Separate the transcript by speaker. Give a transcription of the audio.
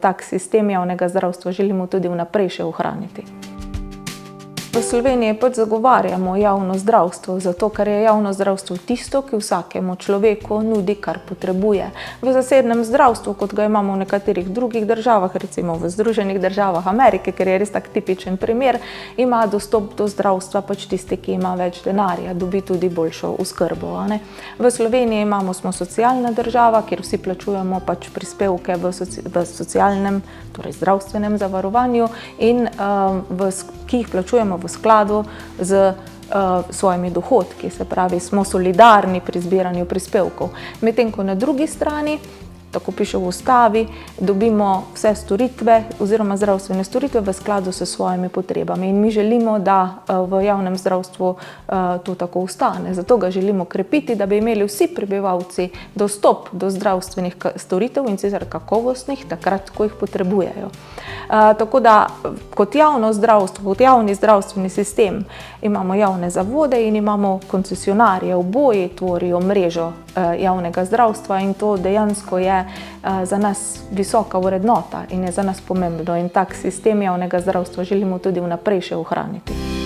Speaker 1: Tak sistem javnega zdravstva želimo tudi vnaprej še ohraniti. V Sloveniji zagovarjamo javno zdravstvo, zato ker je javno zdravstvo tisto, ki vsakemu človeku nudi, kar potrebuje. V zasebnem zdravstvu, kot ga imamo v nekaterih drugih državah, recimo v Združenih državah Amerike, ker je res tak tipičen primer, ima dostop do zdravstva tisti, ki ima več denarja, dobi tudi boljšo oskrbo. V Sloveniji smo socialna država, kjer vsi plačujemo prispevke v socialnem, torej zdravstvenem zavarovanju in ki jih plačujemo v skladu z svojimi dohodki, se pravi, smo solidarni pri zbiranju prispevkov. Medtem ko na drugi strani, tako piše v ustavi, dobimo vse storitve oziroma zdravstvene storitve v skladu s svojimi potrebami. In mi želimo, da v javnem zdravstvu to tako ostane. Zato ga želimo krepiti, da bi imeli vsi prebivalci dostop do zdravstvenih storitev in sicer kakovostnih, takrat, ko jih potrebujejo. Tako da kot javno zdravstvo, kot javni zdravstveni sistem imamo javne zavode in imamo koncesionarje, oboji tvorijo mrežo javnega zdravstva in to dejansko je za nas visoka vrednota in je za nas pomembno in tak sistem javnega zdravstva želimo tudi vnaprej še ohraniti.